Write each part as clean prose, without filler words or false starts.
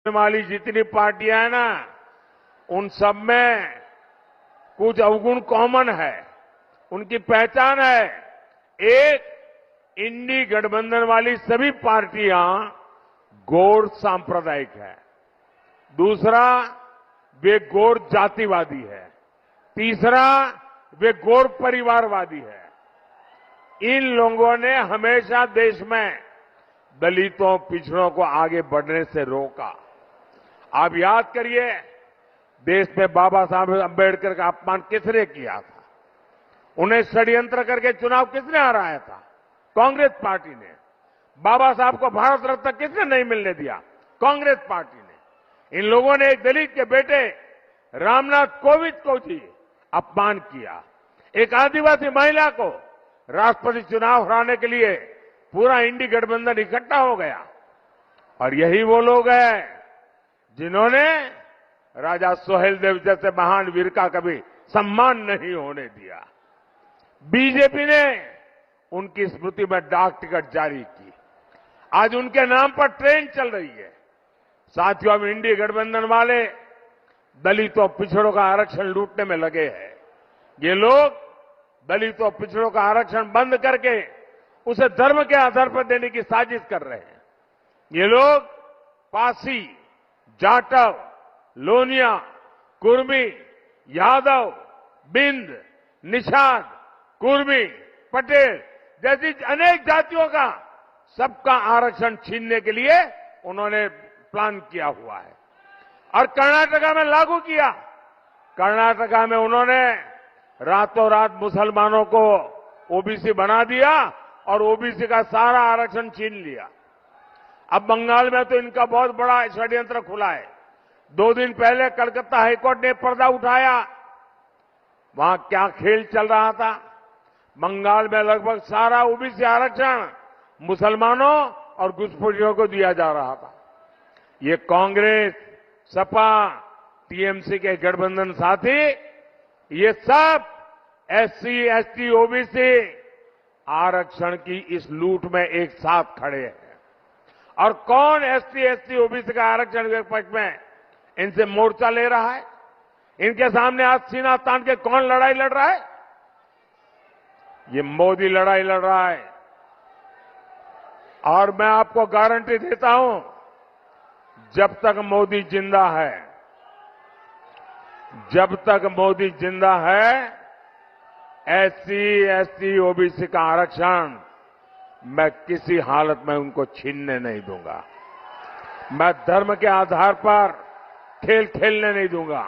वाली जितनी पार्टियां हैं ना, उन सब में कुछ अवगुण कॉमन है, उनकी पहचान है। एक, इंडी गठबंधन वाली सभी पार्टियां गौर सांप्रदायिक है। दूसरा, वे गौर जातिवादी है। तीसरा, वे गौर परिवारवादी है। इन लोगों ने हमेशा देश में दलितों, पिछड़ों को आगे बढ़ने से रोका। आप याद करिए, देश में बाबा साहब अंबेडकर का अपमान किसने किया था? उन्हें षड्यंत्र करके चुनाव किसने हराया था? कांग्रेस पार्टी ने। बाबा साहब को भारत रत्न किसने नहीं मिलने दिया? कांग्रेस पार्टी ने। इन लोगों ने एक दलित के बेटे रामनाथ कोविंद को भी अपमान किया। एक आदिवासी महिला को राष्ट्रपति चुनाव हराने के लिए पूरा इंडी गठबंधन इकट्ठा हो गया। और यही वो लोग हैं जिन्होंने राजा सोहेलदेव जैसे महान वीर का कभी सम्मान नहीं होने दिया। बीजेपी ने उनकी स्मृति में डाक टिकट जारी की। आज उनके नाम पर ट्रेन चल रही है। साथियों, अब इंडी गठबंधन वाले दलितों, पिछड़ों का आरक्षण लूटने में लगे हैं। ये लोग दलितों, पिछड़ों का आरक्षण बंद करके उसे धर्म के आधार पर देने की साजिश कर रहे हैं। ये लोग पासी, जाटव, लोनिया, कुर्मी, यादव, बिंद, निषाद, कुर्मी, पटेल जैसी अनेक जातियों का सबका आरक्षण छीनने के लिए उन्होंने प्लान किया हुआ है और कर्नाटका में लागू किया। कर्नाटका में उन्होंने रातों रात मुसलमानों को ओबीसी बना दिया और ओबीसी का सारा आरक्षण छीन लिया। अब बंगाल में तो इनका बहुत बड़ा षड्यंत्र खुला है। 2 दिन पहले कलकत्ता हाईकोर्ट ने पर्दा उठाया। वहां क्या खेल चल रहा था? बंगाल में लगभग सारा ओबीसी आरक्षण मुसलमानों और घुसपैठियों को दिया जा रहा था। ये कांग्रेस, सपा, टीएमसी के गठबंधन साथी, ये सब एससी, एसटी, ओबीसी आरक्षण की इस लूट में एक साथ खड़े हैं। और कौन एससी, एसटी, ओबीसी का आरक्षण के पक्ष में इनसे मोर्चा ले रहा है? इनके सामने आज सीना तान के कौन लड़ाई लड़ रहा है? ये मोदी लड़ाई लड़ रहा है। और मैं आपको गारंटी देता हूं, जब तक मोदी जिंदा है, जब तक मोदी जिंदा है, एससी, एसटी, ओबीसी का आरक्षण मैं किसी हालत में उनको छीनने नहीं दूंगा। मैं धर्म के आधार पर खेल खेलने नहीं दूंगा।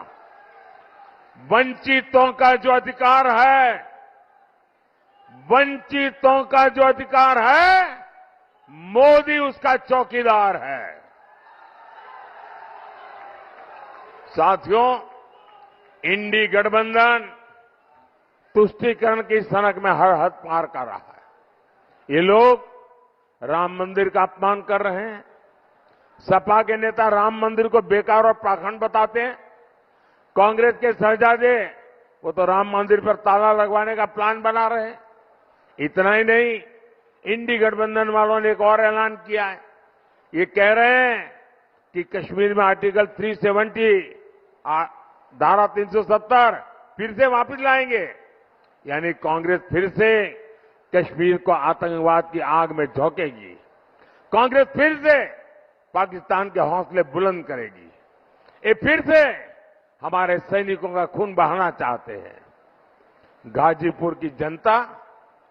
वंचितों का जो अधिकार है, वंचितों का जो अधिकार है, मोदी उसका चौकीदार है। साथियों, इंडी गठबंधन तुष्टीकरण की सनक में हर हद पार कर रहा है। ये लोग राम मंदिर का अपमान कर रहे हैं। सपा के नेता राम मंदिर को बेकार और पाखंड बताते हैं। कांग्रेस के शहजादे, वो तो राम मंदिर पर ताला लगवाने का प्लान बना रहे हैं। इतना ही नहीं, इंडी गठबंधन वालों ने एक और ऐलान किया है। ये कह रहे हैं कि कश्मीर में आर्टिकल 370, धारा 370 फिर से वापस लाएंगे। यानी कांग्रेस फिर से कश्मीर को आतंकवाद की आग में झोंकेगी। कांग्रेस फिर से पाकिस्तान के हौसले बुलंद करेगी। ये फिर से हमारे सैनिकों का खून बहाना चाहते हैं। गाजीपुर की जनता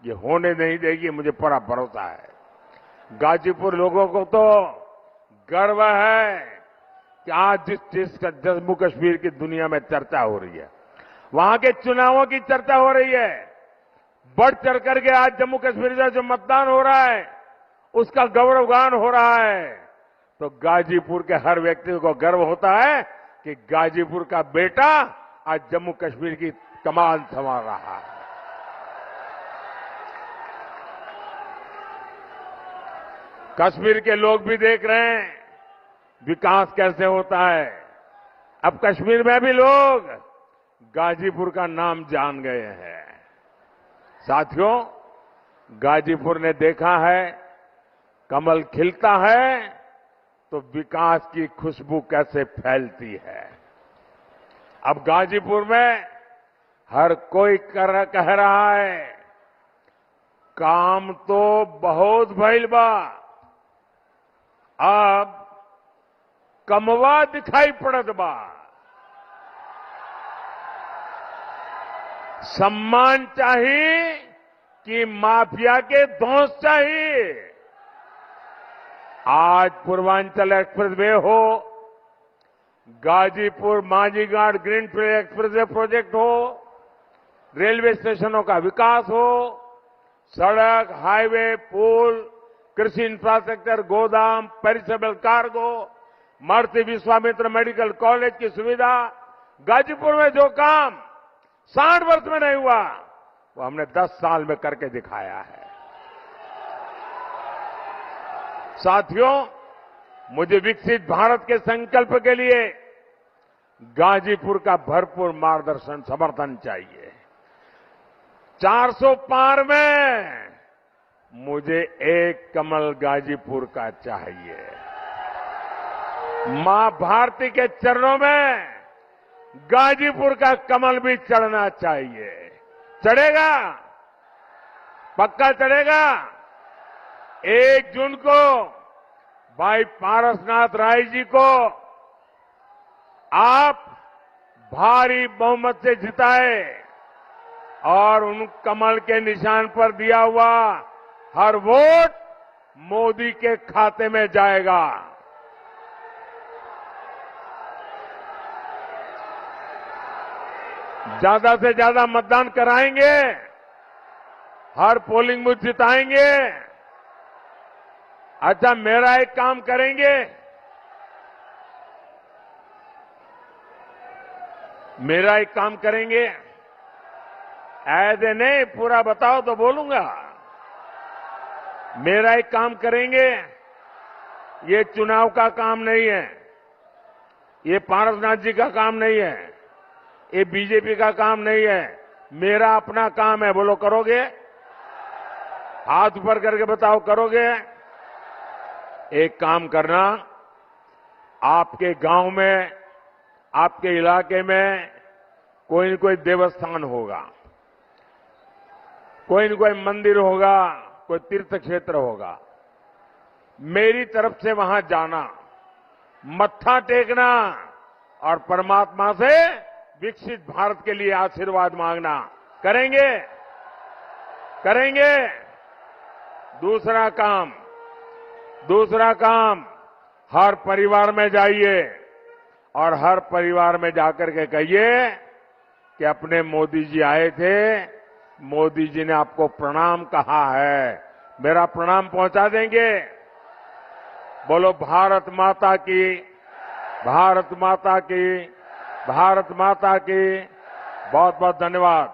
ये होने नहीं देगी, मुझे पूरा भरोसा है। गाजीपुर लोगों को तो गर्व है कि आज जिस जम्मू कश्मीर की दुनिया में चर्चा हो रही है, वहां के चुनावों की चर्चा हो रही है, बढ़ चढ़ करके आज जम्मू कश्मीर में जो मतदान हो रहा है उसका गौरवगान हो रहा है, तो गाजीपुर के हर व्यक्ति को गर्व होता है कि गाजीपुर का बेटा आज जम्मू कश्मीर की कमान संभाल रहा है। कश्मीर के लोग भी देख रहे हैं विकास कैसे होता है। अब कश्मीर में भी लोग गाजीपुर का नाम जान गए हैं। साथियों, गाजीपुर ने देखा है कमल खिलता है तो विकास की खुशबू कैसे फैलती है। अब गाजीपुर में हर कोई कह रहा है काम तो बहुत भइल बा, अब कमवा दिखाई पड़त बा। सम्मान चाहिए कि माफिया के धौंस चाहिए। आज पूर्वांचल एक्सप्रेसवे हो, गाजीपुर मांझीघाट ग्रीनफील्ड एक्सप्रेसवे प्रोजेक्ट हो, रेलवे स्टेशनों का विकास हो, सड़क, हाईवे, पुल, कृषि इंफ्रास्ट्रक्चर, गोदाम, पेरिशेबल कार्गो, महर्षि विश्वामित्र मेडिकल कॉलेज की सुविधा, गाजीपुर में जो काम 60 वर्ष में नहीं हुआ वो हमने 10 साल में करके दिखाया है। साथियों, मुझे विकसित भारत के संकल्प के लिए गाजीपुर का भरपूर मार्गदर्शन समर्थन चाहिए। 400 पार में मुझे एक कमल गाजीपुर का चाहिए। मां भारती के चरणों में गाजीपुर का कमल भी चढ़ना चाहिए। चढ़ेगा? पक्का चढ़ेगा? 1 जून को भाई पारसनाथ राय जी को आप भारी बहुमत से जिताए और उन कमल के निशान पर दिया हुआ हर वोट मोदी के खाते में जाएगा। ज्यादा से ज्यादा मतदान कराएंगे, हर पोलिंग बूथ जिताएंगे। अच्छा, मेरा एक काम करेंगे, मेरा एक काम करेंगे, ऐसे नहीं पूरा बताओ तो बोलूंगा। मेरा एक काम करेंगे, ये चुनाव का काम नहीं है, ये पारसनाथ जी का काम नहीं है, ये बीजेपी का काम नहीं है, मेरा अपना काम है। बोलो करोगे? हाथ ऊपर करके बताओ करोगे? एक काम करना, आपके गांव में, आपके इलाके में कोई न कोई देवस्थान होगा, कोई न कोई मंदिर होगा, कोई तीर्थ क्षेत्र होगा। मेरी तरफ से वहां जाना, मत्था टेकना और परमात्मा से विकसित भारत के लिए आशीर्वाद मांगना। करेंगे? करेंगे? दूसरा काम, हर परिवार में जाइए और हर परिवार में जाकर के कहिए कि अपने मोदी जी आए थे, मोदी जी ने आपको प्रणाम कहा है, मेरा प्रणाम पहुंचा देंगे। बोलो भारत माता की, भारत माता की, भारत माता की। बहुत बहुत धन्यवाद।